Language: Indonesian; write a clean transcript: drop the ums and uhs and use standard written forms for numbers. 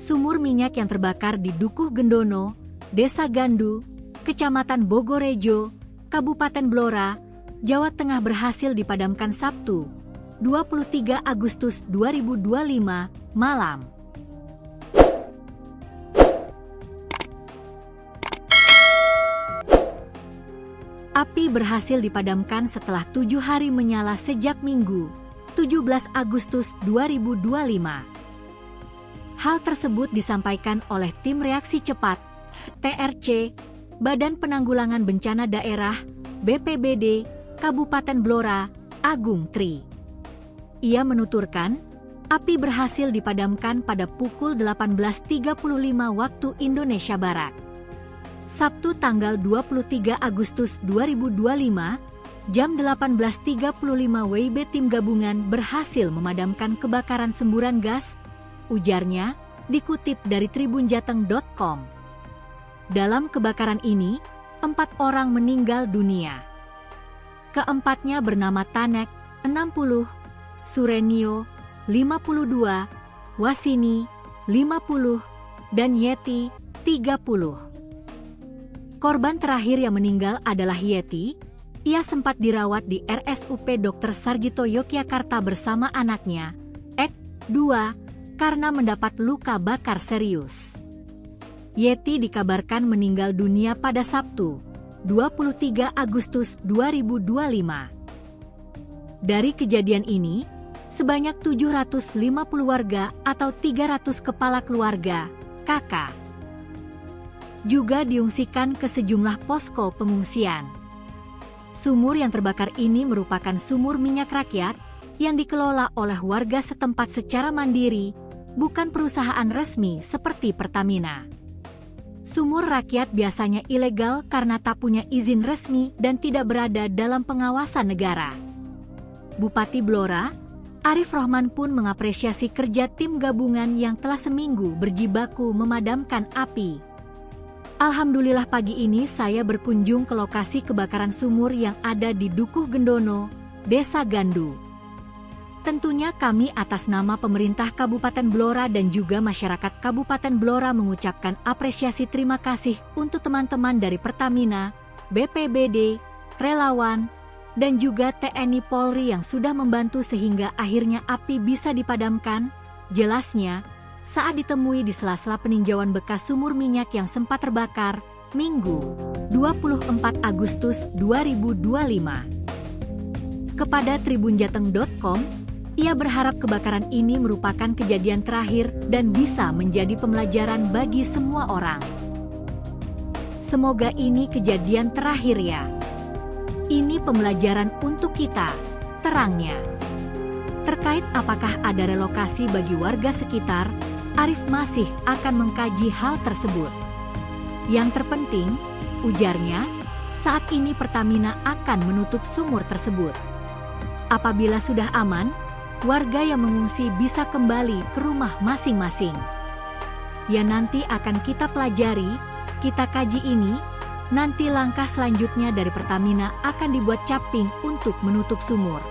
Sumur minyak yang terbakar di Dukuh Gendono, Desa Gandu, Kecamatan Bogorejo, Kabupaten Blora, Jawa Tengah berhasil dipadamkan Sabtu, 23 Agustus 2025, malam. Api berhasil dipadamkan setelah 7 hari menyala sejak Minggu, 17 Agustus 2025. Hal tersebut disampaikan oleh Tim Reaksi Cepat, TRC, Badan Penanggulangan Bencana Daerah, BPBD, Kabupaten Blora, Agung Tri. Ia menuturkan, api berhasil dipadamkan pada pukul 18.35 waktu Indonesia Barat. Sabtu tanggal 23 Agustus 2025, jam 18.35 WIB tim gabungan berhasil memadamkan kebakaran semburan gas, ujarnya, dikutip dari tribunjateng.com. Dalam kebakaran ini, 4 orang meninggal dunia. Keempatnya bernama Tanek, 60, Surenio, 52, Wasini, 50, dan Yeti, 30. Korban terakhir yang meninggal adalah Yeti. Ia sempat dirawat di RSUP Dr. Sarjito Yogyakarta bersama anaknya, Ek, 2, karena mendapat luka bakar serius. Yeti dikabarkan meninggal dunia pada Sabtu, 23 Agustus 2025. Dari kejadian ini, sebanyak 750 warga atau 300 kepala keluarga, KK, juga diungsikan ke sejumlah posko pengungsian. Sumur yang terbakar ini merupakan sumur minyak rakyat yang dikelola oleh warga setempat secara mandiri, bukan perusahaan resmi seperti Pertamina. Sumur rakyat biasanya ilegal karena tak punya izin resmi dan tidak berada dalam pengawasan negara. Bupati Blora, Arif Rohman pun mengapresiasi kerja tim gabungan yang telah seminggu berjibaku memadamkan api. Alhamdulillah pagi ini saya berkunjung ke lokasi kebakaran sumur yang ada di Dukuh Gendono, Desa Gandu. Tentunya kami atas nama pemerintah Kabupaten Blora dan juga masyarakat Kabupaten Blora mengucapkan apresiasi terima kasih untuk teman-teman dari Pertamina, BPBD, relawan, dan juga TNI Polri yang sudah membantu sehingga akhirnya api bisa dipadamkan, jelasnya, saat ditemui di sela-sela peninjauan bekas sumur minyak yang sempat terbakar, Minggu, 24 Agustus 2025. Kepada tribunjateng.com, ia berharap kebakaran ini merupakan kejadian terakhir dan bisa menjadi pembelajaran bagi semua orang. Semoga ini kejadian terakhir ya. Ini pembelajaran untuk kita, terangnya. Terkait apakah ada relokasi bagi warga sekitar, Arif masih akan mengkaji hal tersebut. Yang terpenting, ujarnya, saat ini Pertamina akan menutup sumur tersebut. Apabila sudah aman, warga yang mengungsi bisa kembali ke rumah masing-masing. Ya nanti akan kita pelajari, kita kaji ini, nanti langkah selanjutnya dari Pertamina akan dibuat caping untuk menutup sumur.